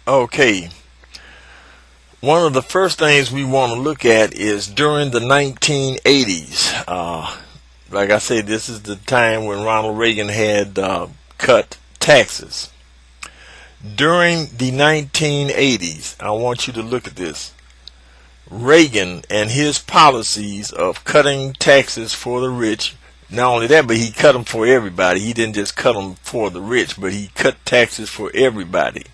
Okay, one of the first things we want to look at is during the 1980s. Like I said, this is the time when Ronald Reagan had cut taxes. During the 1980s, I want you to look at this. Reagan and his policies of cutting taxes for the rich. Not only that, but he cut them for everybody. He didn't just cut them for the rich, but he cut taxes for everybody.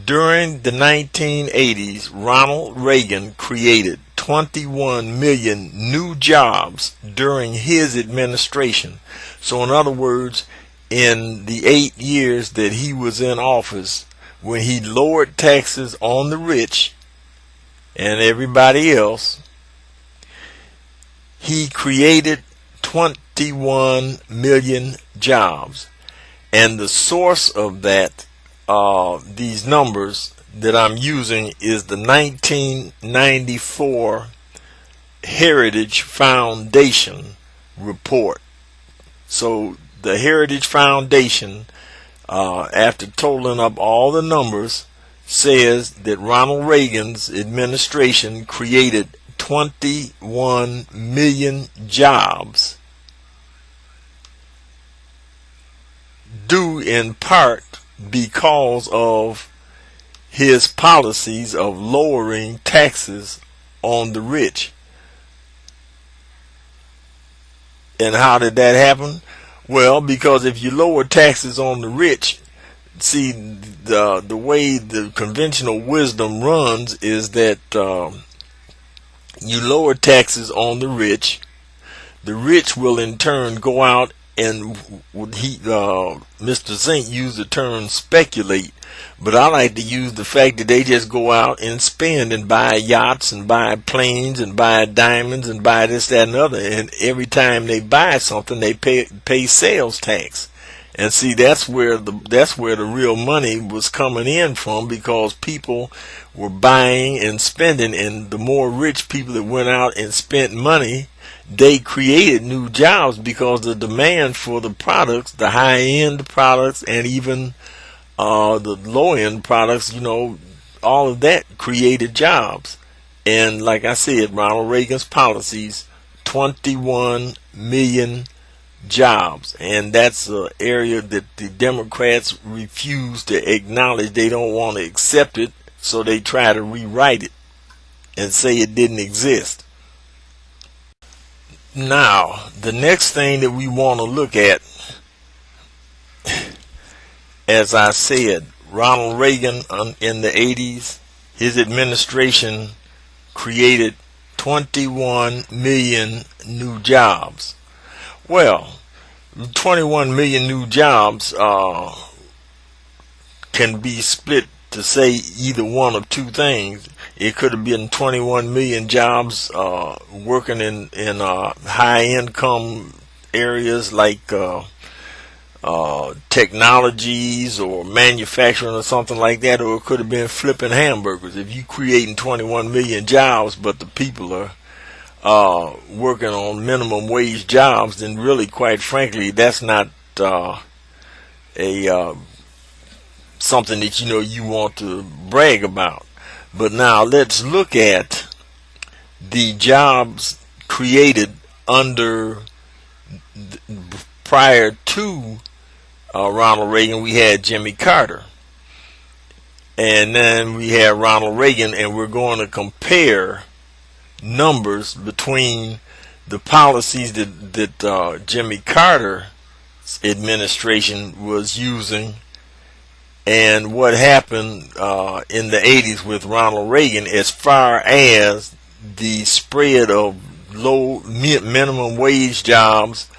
During the 1980s, Ronald Reagan created 21 million new jobs during his administration. So in other words, in the 8 years that he was in office, when he lowered taxes on the rich and everybody else, he created 21 million jobs. And the source of that, these numbers that I'm using, is the 1994 Heritage Foundation report. So the Heritage Foundation, after totaling up all the numbers, says that Ronald Reagan's administration created 21 million jobs, due in part because of his policies of lowering taxes on the rich. And how did that happen? Well, because if you lower taxes on the rich, see, the way the conventional wisdom runs is that you lower taxes on the rich will in turn go out and Mr. Cenk used the term speculate, but I like to use the fact that they just go out and spend and buy yachts and buy planes and buy diamonds and buy this, that, and other. And every time they buy something, they pay sales tax. And see, that's where the real money was coming in from, because people were buying and spending, and the more rich people that went out and spent money, they created new jobs, because the demand for the products, the high-end products, and even the low-end products, all of that created jobs. And like I said, Ronald Reagan's policies, 21 million jobs, and that's an area that the Democrats refuse to acknowledge. They don't want to accept it, so they try to rewrite it and say it didn't exist. Now, the next thing that we want to look at, as I said, Ronald Reagan in the 80s, his administration created 21 million new jobs. Well, 21 million new jobs can be split to say either one of two things. It could have been 21 million jobs working in high income areas like technologies or manufacturing or something like that, or it could have been flipping hamburgers. If you creating 21 million jobs but the people are working on minimum wage jobs, then really, quite frankly, that's not something that you want to brag about. But now let's look at the jobs created under prior to Ronald Reagan. We had Jimmy Carter, and then we had Ronald Reagan, and we're going to compare numbers between the policies that Jimmy Carter's administration was using and what happened in the 80s with Ronald Reagan, as far as the spread of low minimum wage jobs,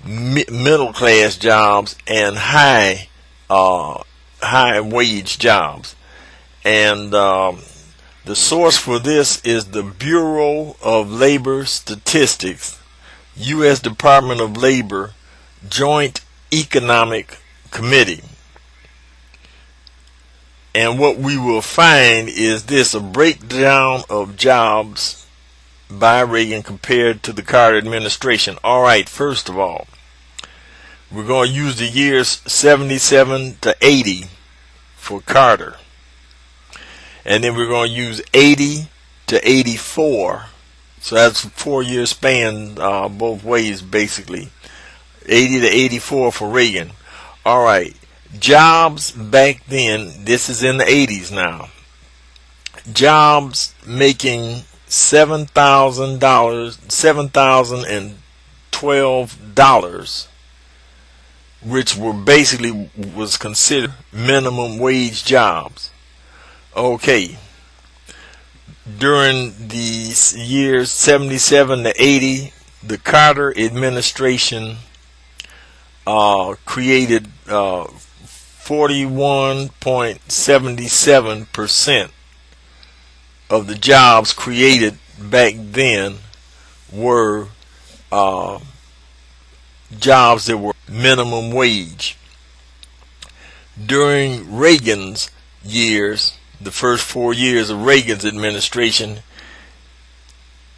middle class jobs, and high wage jobs. And the source for this is the Bureau of Labor Statistics, U.S. Department of Labor, Joint Economic Committee. And what we will find is this: a breakdown of jobs by Reagan compared to the Carter administration. All right, first of all, we're going to use the years 77 to 80 for Carter. And then we're going to use 80 to 84. So that's a 4-year span both ways, basically. 80 to 84 for Reagan. All right. Jobs back then, this is in the 80s now. Jobs making $7,012, which were basically was considered minimum wage jobs. Okay. During the years 77 to 80, the Carter administration created 41.77% of the jobs created back then were jobs that were minimum wage. During Reagan's years, the first 4 years of Reagan's administration,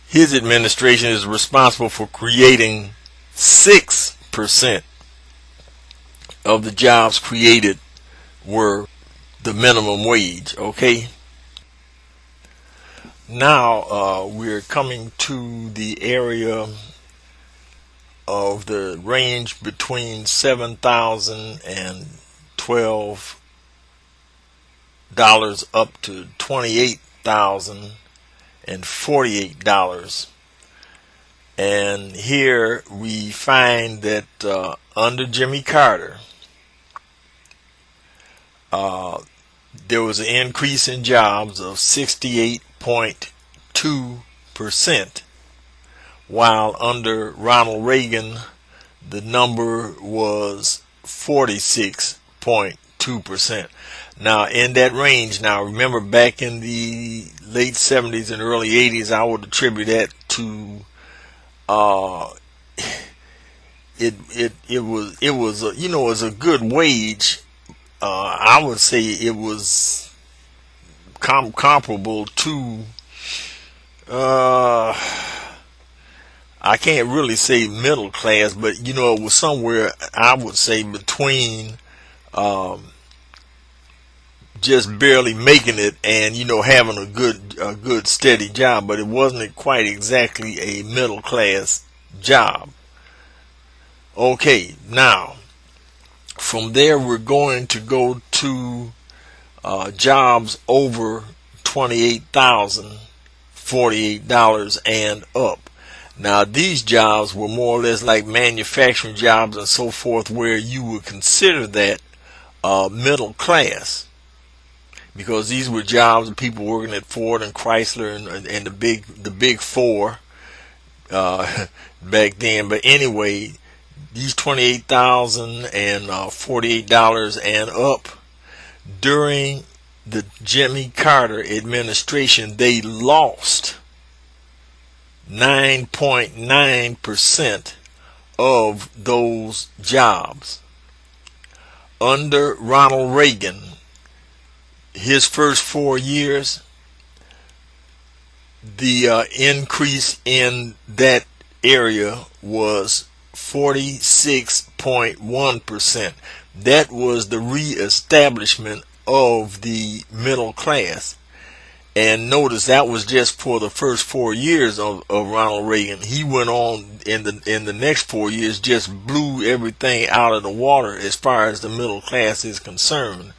his administration is responsible for creating 6% of the jobs created were the minimum wage. Okay. Now we're coming to the area of the range between $7,012 up to $28,048. And here we find that under Jimmy Carter, there was an increase in jobs of 68.2%, while under Ronald Reagan the number was 46.2%. Now in that range, now remember back in the late 70s and early 80s, I would attribute that to it was a, it was a good wage. I would say it was comparable to I can't really say middle class, but it was somewhere, I would say, between just barely making it and having a good steady job, but it wasn't quite exactly a middle class job. Okay, now from there we're going to go to jobs over $28,048 and up. Now these jobs were more or less like manufacturing jobs and so forth, where you would consider that middle class, because these were jobs of people working at Ford and Chrysler and the big four back then. But anyway, these $28,048 and up, during the Jimmy Carter administration, they lost 9.9% of those jobs. Under Ronald Reagan, his first 4 years, the increase in that area was 46.1%. That was the reestablishment of the middle class. And notice that was just for the first 4 years of Ronald Reagan. He went on in the next 4 years, just blew everything out of the water as far as the middle class is concerned.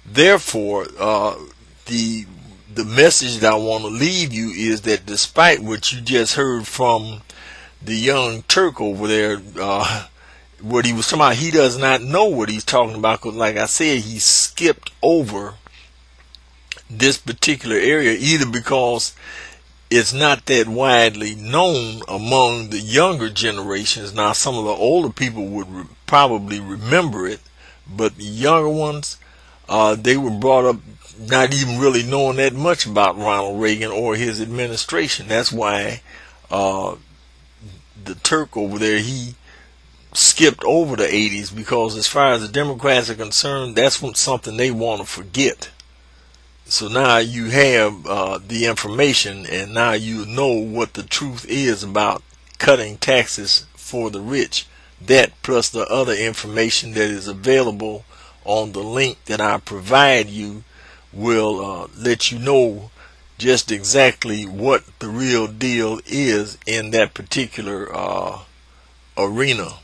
Therefore, the message that I want to leave you is that despite what you just heard from the young Turk over there, what he was talking about, he does not know what he's talking about, because like I said, he skipped over this particular area, either because it's not that widely known among the younger generations. Now some of the older people would probably remember it, but the younger ones, they were brought up not even really knowing that much about Ronald Reagan or his administration. That's why the Turk over there, he skipped over the 80s, because as far as the Democrats are concerned, that's something they want to forget. So now you have the information, and now you know what the truth is about cutting taxes for the rich. That plus the other information that is available on the link that I provide you will let you know just exactly what the real deal is in that particular arena.